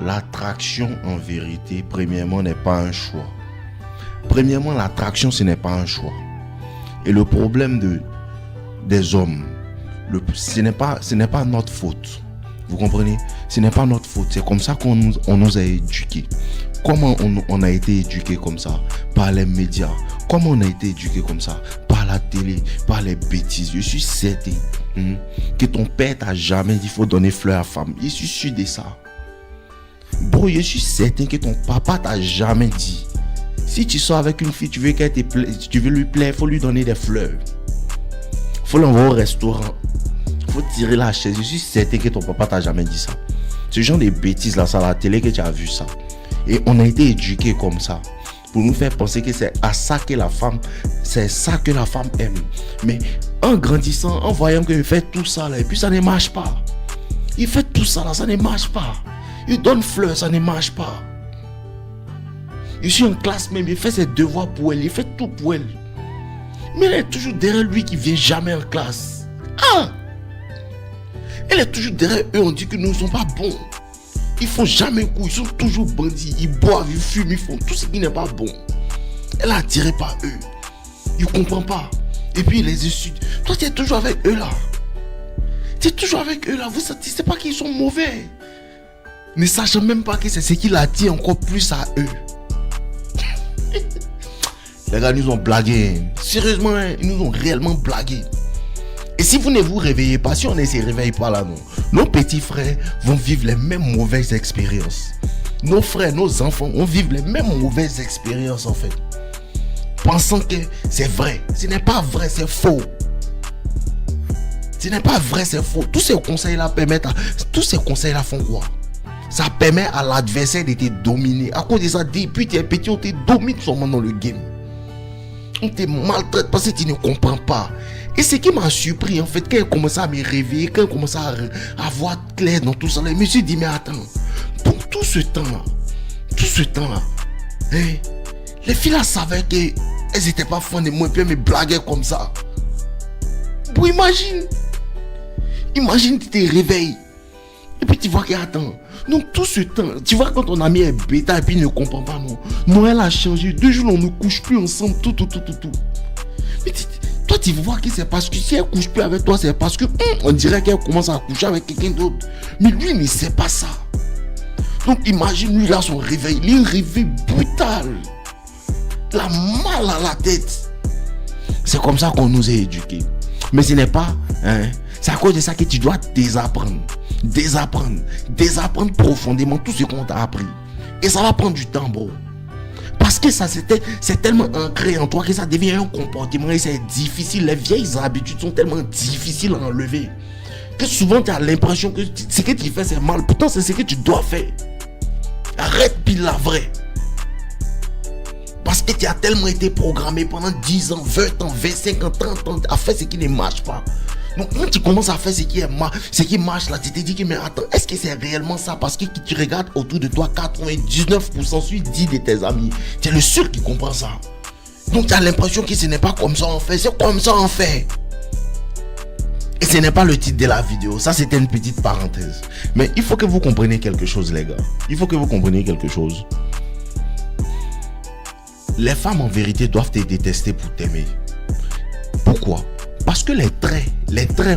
l'attraction en vérité, premièrement, n'est pas un choix. Premièrement, l'attraction, ce n'est pas un choix. Et le problème des hommes, ce n'est pas notre faute. Vous comprenez? Ce n'est pas notre faute. C'est comme ça qu'on nous a éduqués. Comment on a été éduqués comme ça? Par les médias. Comment on a été éduqués comme ça? Par la télé, par les bêtises. Je suis certain que ton père t'a jamais dit qu'il faut donner fleur à femme. Je suis sûr de ça. Bro, je suis certain que ton papa t'a jamais dit. Si tu sors avec une fille, tu veux lui plaire, il faut lui donner des fleurs. Il faut l'envoyer au restaurant. Il faut tirer la chaise. Je suis certain que ton papa t'a jamais dit ça. Ce genre de bêtises là, c'est à la télé que tu as vu ça. Et on a été éduqués comme ça. Pour nous faire penser que c'est ça que la femme aime. Mais en grandissant, en voyant qu'il fait tout ça là, et puis ça ne marche pas. Il fait tout ça là, ça ne marche pas. Il donne fleurs, ça ne marche pas. Je suis en classe même, il fait ses devoirs pour elle, il fait tout pour elle. Mais elle est toujours derrière lui qui vient jamais en classe. Elle est toujours derrière eux, on dit que nous ne sommes pas bons. Ils font jamais coup, ils sont toujours bandits, ils boivent, ils fument, ils font tout ce qui n'est pas bon. Elle est attirée par eux. Il ne comprend pas. Et puis les études. Toi tu es toujours avec eux là. Tu es toujours avec eux là. Vous ne savez pas qu'ils sont mauvais. Ne sachant même pas que c'est ce qui l'attire encore plus à eux. Les gars nous ont blagué. Sérieusement, ils nous ont réellement blagué. Et si vous ne vous réveillez pas, si on ne se réveille pas là, non, nos petits frères vont vivre les mêmes mauvaises expériences. Nos frères, nos enfants vont vivre les mêmes mauvaises expériences en fait. Pensant que c'est vrai. Ce n'est pas vrai, c'est faux. Ce n'est pas vrai, c'est faux. Tous ces conseils-là font quoi? Ça permet à l'adversaire de te dominer. À cause de ça, depuis tu es petit, on te domine seulement dans le game. On te maltraite parce que tu ne comprends pas. Et ce qui m'a surpris en fait, quand elle commençait à me réveiller, quand elle commençait à voir clair dans tout ça, je me suis dit, mais attends, pour tout ce temps-là, les filles là savaient qu'elles n'étaient pas fans de moi et puis elles me blaguaient comme ça. Bon, imagine, tu te réveilles et puis tu vois que, attends, donc tout ce temps, tu vois quand ton ami est bêta et puis il ne comprend pas, non, elle a changé, 2 jours on ne couche plus ensemble, tout. Mais toi tu vois que c'est parce que si elle couche plus avec toi, c'est parce que on dirait qu'elle commence à coucher avec quelqu'un d'autre. Mais lui il ne sait pas ça. Donc imagine lui là son réveil, il est un réveil brutal. Il a mal à la tête. C'est comme ça qu'on nous a éduqués. Mais ce n'est pas, c'est à cause de ça que tu dois désapprendre profondément tout ce qu'on t'a appris. Et ça va prendre du temps, bro. Parce que ça c'est tellement ancré en toi que ça devient un comportement et c'est difficile. Les vieilles habitudes sont tellement difficiles à enlever que souvent tu as l'impression que ce que tu fais c'est mal. Pourtant c'est ce que tu dois faire. Arrête pile la vraie. Parce que tu as tellement été programmé pendant 10 ans, 20 ans, 25 ans, 30 ans à faire ce qui ne marche pas. Donc quand tu commences à faire ce qui marche là, tu te dis que mais attends, est-ce que c'est réellement ça? Parce que tu regardes autour de toi, 99% sur 10 de tes amis, tu es le seul qui comprend ça. Donc tu as l'impression que ce n'est pas comme ça en fait, c'est comme ça en fait. Et ce n'est pas le titre de la vidéo, ça c'était une petite parenthèse. Mais il faut que vous compreniez quelque chose les gars. Il faut que vous compreniez quelque chose. Les femmes en vérité doivent te détester pour t'aimer. Pourquoi? Parce que les traits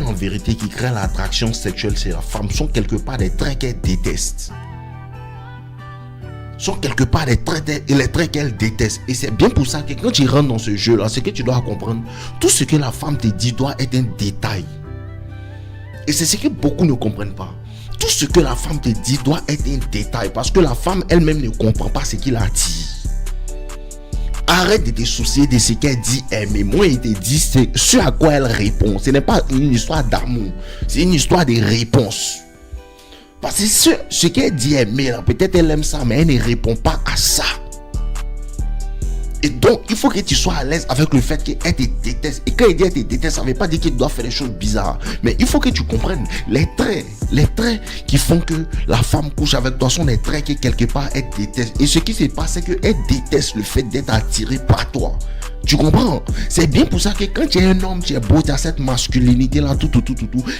en vérité qui créent l'attraction sexuelle chez la femme sont quelque part des traits qu'elle déteste. Sont quelque part les traits qu'elle déteste. Et c'est bien pour ça que quand tu rentres dans ce jeu-là, c'est que tu dois comprendre, tout ce que la femme te dit doit être un détail. Et c'est ce que beaucoup ne comprennent pas. Tout ce que la femme te dit doit être un détail. Parce que la femme elle-même ne comprend pas ce qui l'attire. Arrête de te soucier de ce qu'elle dit aimer. Moi, il te dit ce à quoi elle répond. Ce n'est pas une histoire d'amour. C'est une histoire de réponse. Parce que ce qu'elle dit aimer, peut-être elle aime ça, mais elle ne répond pas à ça. Et donc, il faut que tu sois à l'aise avec le fait qu'elle te déteste. Et quand elle dit elle te déteste, ça ne veut pas dire qu'elle doit faire des choses bizarres. Mais il faut que tu comprennes les traits qui font que la femme couche avec toi sont des traits que quelque part elle déteste. Et ce qui se passe, c'est qu'elle déteste le fait d'être attirée par toi. Tu comprends? C'est bien pour ça que quand tu es un homme, tu es beau, tu as cette masculinité-là, tout.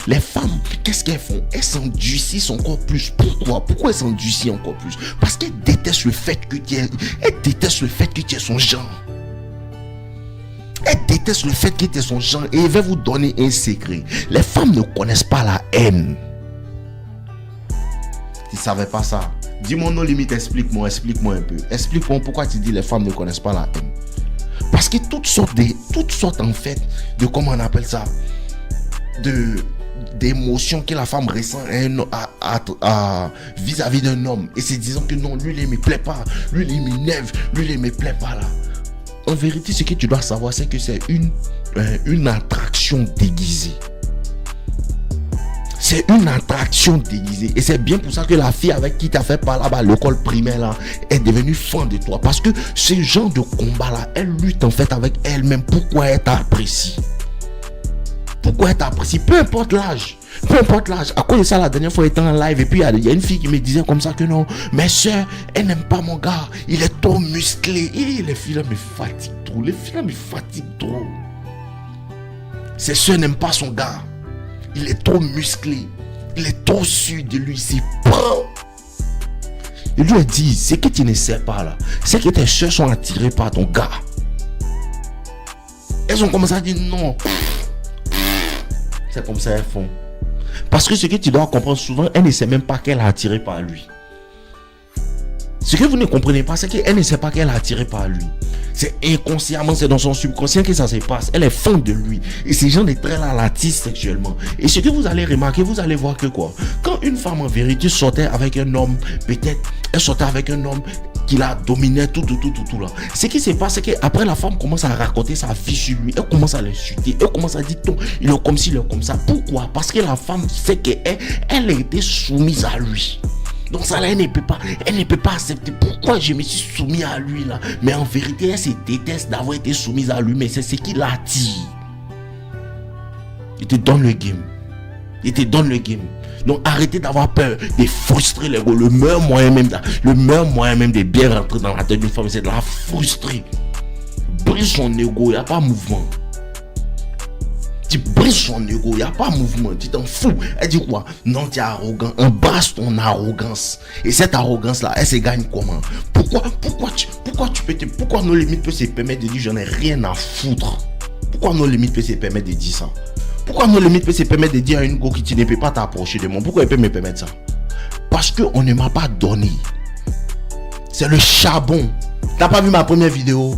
Les femmes, qu'est-ce qu'elles font? Elles s'endurcissent encore plus. Pourquoi elles s'endurcissent encore plus? Parce qu'elles détestent le fait que tu es son genre. Elle déteste le fait qu'il était son genre et il va vous donner un secret. Les femmes ne connaissent pas la haine. Tu ne savais pas ça? Dis-moi nos limites, explique-moi un peu. Explique-moi pourquoi tu dis les femmes ne connaissent pas la haine. Parce que toutes sortes en fait de, comment on appelle ça, d'émotions que la femme ressent vis-à-vis d'un homme. Et c'est disant que non, lui il me plaît pas, lui il m'énerve, lui il me plaît pas là. En vérité, ce que tu dois savoir, c'est que c'est une attraction déguisée. C'est une attraction déguisée. Et c'est bien pour ça que la fille avec qui tu as fait par là-bas, l'école primaire là, est devenue fan de toi. Parce que ce genre de combat là, elle lutte en fait avec elle-même. Pourquoi elle t'apprécie? Pourquoi elle t'apprécie? Peu importe l'âge. À cause de ça, la dernière fois, elle était en live. Et puis, il y a une fille qui me disait comme ça que non, mes soeurs, elle n'aime pas mon gars. Il est trop musclé. Et les filles là me fatiguent trop. Ses soeurs n'aiment pas son gars. Il est trop musclé. Il est trop sûr de lui. C'est pas. Il lui a dit, ce que tu ne sais pas là, c'est que tes soeurs sont attirées par ton gars. Elles ont commencé à dire non. C'est comme ça elles font. Parce que ce que tu dois comprendre souvent, elle ne sait même pas qu'elle est attirée par lui. Ce que vous ne comprenez pas, c'est qu'elle ne sait pas qu'elle est attirée par lui. C'est inconsciemment, c'est dans son subconscient que ça se passe. Elle est fan de lui. Et ces gens des traits là l'attisent sexuellement. Et ce que vous allez remarquer, vous allez voir que quoi? Quand une femme en vérité sortait avec un homme, peut-être, elle sortait avec un homme qui la dominait, tout là. Ce qui se passe, c'est qu'après la femme commence à raconter sa vie sur lui. Elle commence à l'insulter. Elle commence à dire, il est comme ci, il est comme ça. Pourquoi? Parce que la femme sait qu'elle a été soumise à lui. Donc ça là, elle ne peut pas accepter. Pourquoi je me suis soumis à lui là? Mais en vérité, elle se déteste d'avoir été soumise à lui. Mais c'est ce qui l'attire. Il te donne le game. Donc arrêtez d'avoir peur de frustrer l'ego. Le meilleur moyen même de bien rentrer dans la tête d'une femme, c'est de la frustrer. Brise son ego, il n'y a pas mouvement. Tu brises son ego, il n'y a pas mouvement, tu t'en fous. Elle dit quoi? Non, tu es arrogant. Embrasse ton arrogance. Et cette arrogance-là, elle se gagne comment? Pourquoi nos limites peuvent se permettre de dire j'en ai rien à foutre? Pourquoi nos limites peuvent se permettre de dire ça? Pourquoi nos limites peuvent se permettre de dire à une go qui tu ne peux pas t'approcher de moi? Pourquoi elle peut me permettre ça? Parce qu'on ne m'a pas donné. C'est le charbon. T'as pas vu ma première vidéo?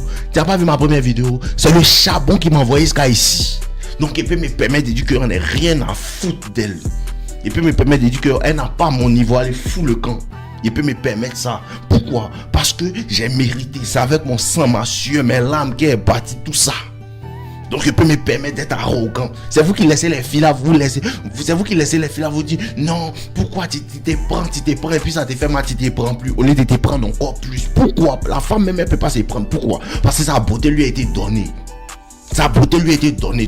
C'est le charbon qui m'a envoyé jusqu'à ici. Donc il peut me permettre de dire qu'on n'a rien à foutre d'elle. Il peut me permettre de dire qu'elle n'a pas mon niveau, elle fout le camp. Il peut me permettre ça. Pourquoi? Parce que j'ai mérité. C'est avec mon sang, ma sueur, mes larmes qui est bâti tout ça. Donc il peut me permettre d'être arrogant. C'est vous qui laissez les filles là, c'est vous qui laissez les filles là vous dire non, pourquoi tu te prends et puis ça te fait mal, tu te prends plus. Au lieu de te prendre encore plus. Pourquoi? La femme même elle peut pas se prendre. Pourquoi? Parce que sa beauté lui a été donnée.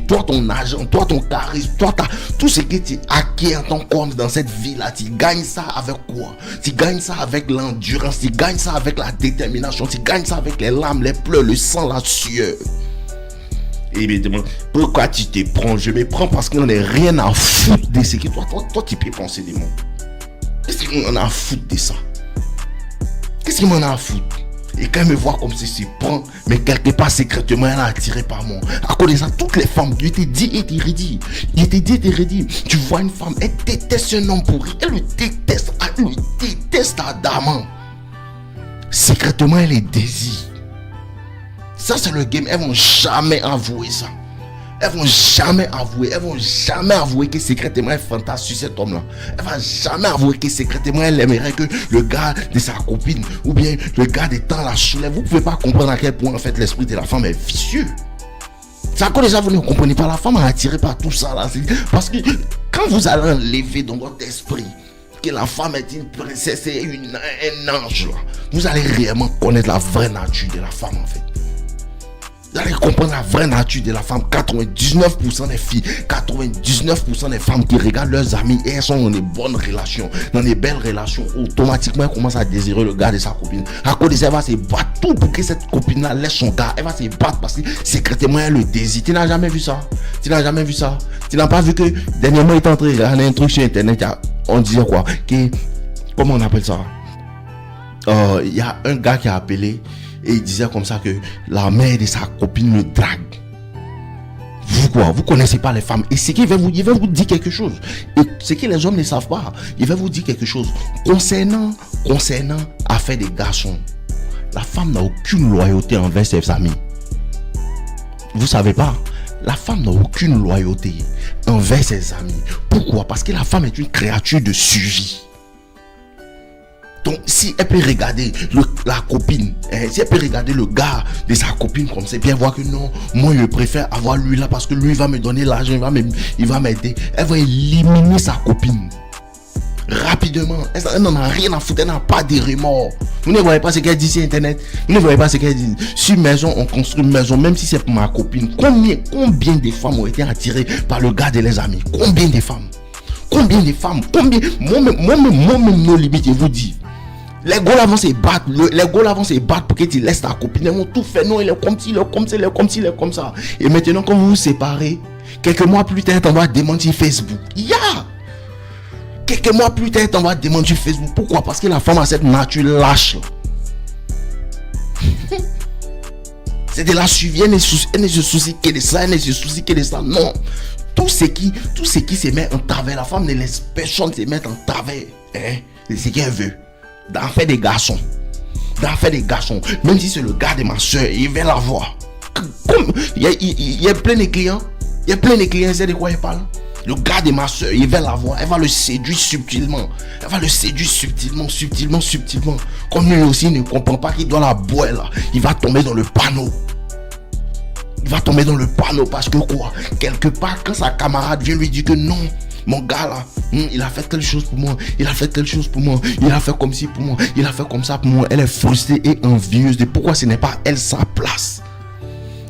Toi, ton argent, toi, ton charisme, toi, tout ce que tu acquiers en tant qu'homme dans cette vie-là, tu gagnes ça avec quoi? Tu gagnes ça avec l'endurance, tu gagnes ça avec la détermination, tu gagnes ça avec les larmes, les pleurs, le sang, la sueur. Et il me demande, pourquoi tu te prends? Je me prends parce qu'on n'a rien à foutre de ce que toi, tu peux penser de moi. Qu'est-ce qu'on en a à foutre de ça? Qu'est-ce qu'il m'en a à foutre? Et quand elle me voit comme ceci, prend, mais quelque part secrètement, elle est attirée par moi. À cause de ça, toutes les femmes, il était dit et il était redit. Tu vois une femme, elle déteste un homme pourri, elle le déteste ardemment. Secrètement, elle les désire. Ça, c'est le game. Elles vont jamais avouer ça. Elles vont jamais avouer que secrètement elle fantasme sur cet homme-là. Elle va jamais avouer que secrètement elle aimerait que le gars de sa copine ou bien le gars des temps la soulève. Vous pouvez pas comprendre à quel point en fait l'esprit de la femme est vicieux. C'est à cause déjà vous ne comprenez pas. La femme est attirée par tout ça là. Parce que quand vous allez enlever dans votre esprit que la femme est une princesse et un ange là, vous allez réellement connaître la vraie nature de la femme en fait. Vous allez comprendre la vraie nature de la femme. 99% des filles, 99% des femmes qui regardent leurs amis et elles sont dans des bonnes relations, dans des belles relations, automatiquement elles commencent à désirer le gars de sa copine. À cause de ça, elle va se battre tout pour que cette copine-là laisse son gars. Elle va se battre parce que secrètement elle le désire. Tu n'as jamais vu ça? Tu n'as jamais vu ça? Tu n'as pas vu que dernièrement il était en train de regarder un truc sur internet, on disait quoi? Comment on appelle ça? Il y a un gars qui a appelé et il disait comme ça que la mère de sa copine le drague. Vous connaissez pas les femmes. Et c'est qu'il va vous dire quelque chose. Et ce que les hommes ne savent pas, il va vous dire quelque chose. Concernant affaire des garçons, la femme n'a aucune loyauté envers ses amis. Vous savez pas? La femme n'a aucune loyauté envers ses amis. Pourquoi? Parce que la femme est une créature de suivi. Donc, si elle peut regarder la copine, si elle peut regarder le gars de sa copine comme c'est bien voir que non, moi je préfère avoir lui là parce que lui va me donner l'argent, il va m'aider. Elle va éliminer sa copine rapidement. Elle n'en a rien à foutre, elle n'a pas de remords. Vous ne voyez pas ce qu'elle dit sur internet. Vous ne voyez pas ce qu'elle dit. Sur maison, on construit une maison, même si c'est pour ma copine. Combien de femmes ont été attirées par le gars de leurs amis? Combien de femmes? Moi-même, nos limites, je vous dis. Les gars là vont se battre pour que tu laisses ta copine. Ils vont tout faire. Non, il est comme ci, il est comme ça, il est comme ci, il est comme ça. Et maintenant, quand vous vous séparez, quelques mois plus tard, on va démentir Facebook. Quelques mois plus tard, on va démentir Facebook. Pourquoi? Parce que la femme a cette nature lâche. C'est de la suivi. Elle ne se soucie que de ça. Elle ne se soucie que de ça. Non. Tout ce qui se met en travers. La femme ne laisse personne se mettre en travers. C'est ce qu'elle veut. D'en faire des garçons. Même si c'est le gars de ma soeur, il va la voir. Il y a plein de clients. C'est de quoi il parle. Le gars de ma soeur, il va la voir. Elle va le séduire subtilement. Subtilement. Comme lui aussi ne comprend pas qu'il doit la boire là. Il va tomber dans le panneau. Parce que quoi? Quelque part, quand sa camarade vient lui dire que non, mon gars là, il a fait telle chose pour moi, il a fait comme ci pour moi, il a fait comme ça pour moi. Elle est frustrée et envieuse de pourquoi ce n'est pas elle sa place.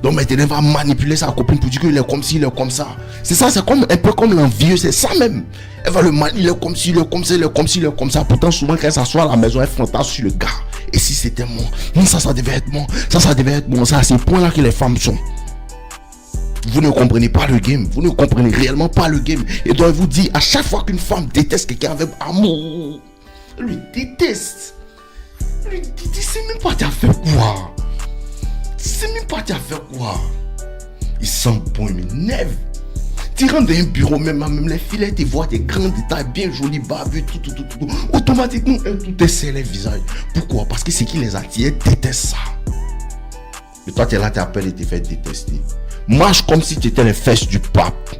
Donc maintenant elle va manipuler sa copine pour dire qu'il est comme ci, il est comme ça. C'est ça, c'est comme un peu comme l'envieux, c'est ça même. Elle va le manipuler comme ci, il est comme ça. Pourtant souvent quand elle s'assoit à la maison, elle fantasme sur le gars. Et si c'était moi, ça devait être moi, ça c'est à ce point là que les femmes sont. Vous ne comprenez pas le game. Vous ne comprenez réellement pas le game. Et donc, elle vous dit, à chaque fois qu'une femme déteste quelqu'un avec amour, elle lui déteste. C'est même pas t'as fait quoi. Il sent bon, il m'énerve. Tu rentres dans un bureau, même les filles, tu vois des grands détails, bien jolis, barbus, tout. Automatiquement, tout est serré les visages. Pourquoi? Parce que ce qui les attire, elles détestent ça. Et toi, tu es là, tu appelles et tu fais détester. Marche comme si tu étais les fesses du pape.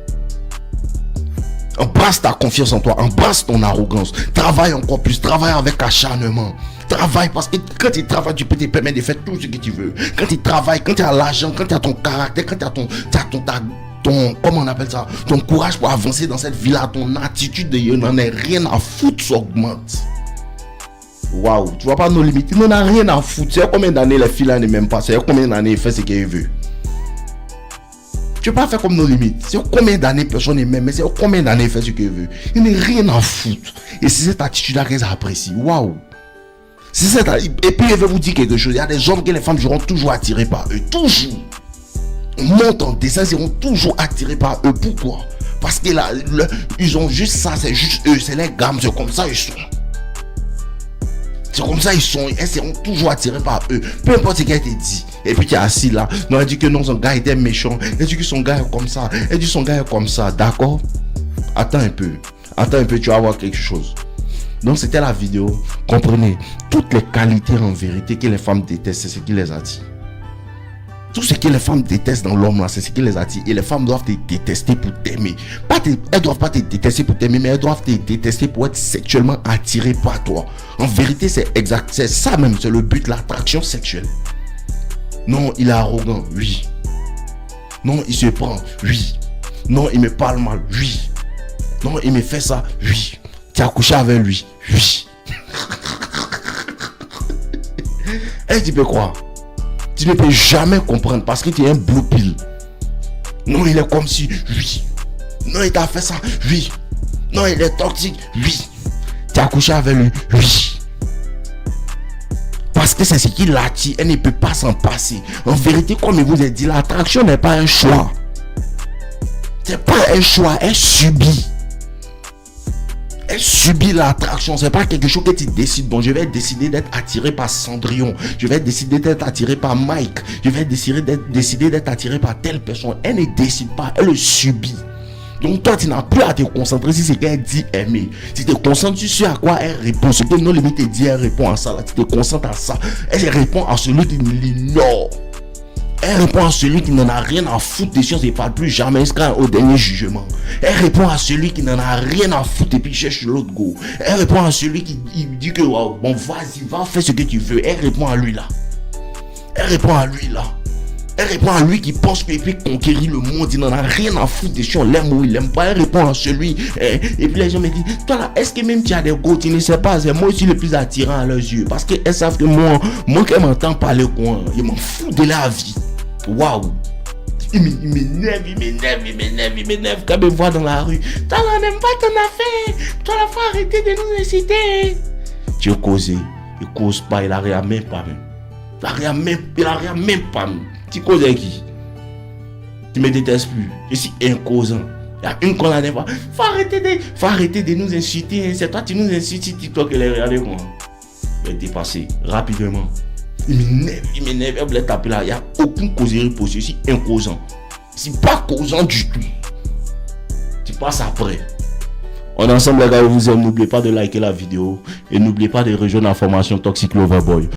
Embrasse ta confiance en toi. Embrasse ton arrogance. Travaille encore plus. Travaille avec acharnement. Travaille parce que quand tu travailles, tu peux te permettre de faire tout ce que tu veux. Quand tu travailles, quand tu as l'argent, quand tu as ton caractère, quand tu as ton comment on appelle ça, ton courage pour avancer dans cette vie-là, ton attitude de il n'en a rien à foutre s'augmente. Waouh, tu vois pas nos limites. Il n'en a rien à foutre. C'est combien d'années les filles là ne m'aiment pas. C'est combien d'années il fait ce qu'il veut. Tu ne peux pas faire comme nos limites. C'est combien d'années personne ne m'aime, mais c'est combien d'années il fait ce qu'il veut. Il n'a rien à foutre. Et c'est cette attitude-là qu'elles apprécient. Waouh. Et puis, je vais vous dire quelque chose. Il y a des hommes que les femmes seront toujours attirées par eux. Toujours. Montant des seins seront toujours attirés par eux. Pourquoi? Parce que là, ils ont juste ça. C'est juste eux. C'est les gammes. C'est comme ça ils sont. C'est comme ça ils sont. Elles seront toujours attirées par eux. Peu importe ce qu'elle te dit. Et puis tu es assis là. Non, elle dit que non, son gars était méchant. Elle dit que son gars est comme ça. Elle dit son gars est comme ça. D'accord? Attends un peu, tu vas voir quelque chose. Donc c'était la vidéo. Comprenez, toutes les qualités en vérité que les femmes détestent, c'est ce qui les attire. Tout ce que les femmes détestent dans l'homme là, c'est ce qui les attire. Et les femmes doivent te détester pour t'aimer. Elles doivent pas te détester pour t'aimer, mais elles doivent te détester pour être sexuellement attirées par toi. En vérité, c'est exact, c'est ça même, c'est le but, l'attraction sexuelle. Non, il est arrogant, oui. Non, il se prend, oui. Non, il me parle mal, oui. Non, il me fait ça, oui. Tu as couché avec lui, oui. Est-ce que tu peux croire? Tu ne peux jamais comprendre parce que tu es un blue pill. Non, il est comme si, oui. Non, il t'a fait ça, oui. Non, il est toxique, oui. Tu as couché avec lui, oui. Parce que c'est ce qui l'attire, elle ne peut pas s'en passer. En vérité, comme je vous ai dit, l'attraction n'est pas un choix. C'est pas un choix, elle subit. Elle subit l'attraction, c'est pas quelque chose que tu décides. Bon, je vais décider d'être attiré par Cendrillon. Je vais décider d'être attiré par Mike. Je vais décider d'être attiré par telle personne. Elle ne décide pas, elle le subit. Donc toi, tu n'as plus à te concentrer sur ce qu'elle dit aimer. Tu te concentres sur à quoi elle répond. Ce que nos limites te dit, elle répond à ça. Là, tu te concentres à ça. Elle répond à celui qui l'ignore. Elle répond à celui qui n'en a rien à foutre des choses et ne parle plus jamais jusqu'au dernier jugement. Elle répond à celui qui n'en a rien à foutre et puis cherche l'autre go. Elle répond à celui qui dit que oh, bon vas-y, va faire ce que tu veux. Elle répond à lui là. Elle répond à lui là. Elle répond à lui qui pense qu'il peut conquérir le monde. Il n'en a rien à foutre des choses. On l'aime ou il l'aime pas. Elle répond à celui. Et puis les gens me disent, toi là, est-ce que même tu as des go, tu ne sais pas, c'est moi aussi le plus attirant à leurs yeux. Parce qu'elles savent que moi qu'elle m'entend parler quoi, je m'en fous de la vie. Waouh. Il m'énerve quand il me voit dans la rue. Toi là, n'aime pas ton affaire. Toi là, faut arrêter de nous inciter. Tu as causé. Il cause pas, il a rien même pas même. Il a rien même pas même. Tu causes avec qui? Tu me détestes plus. Je suis incausant. Il y a une qu'on a des fois. Faut arrêter de nous inciter. C'est toi qui nous incites sur TikTok et les regarder moi. Je vais dépasser rapidement. Il m'énerve, elle voulait taper là. Il n'y a aucune causerie possible. Je suis incausant. Je ne suis pas causant du tout. Tu passes après. On est ensemble les gars, je vous aime. N'oubliez pas de liker la vidéo. Et n'oubliez pas de rejoindre la formation Toxic Lover Boy.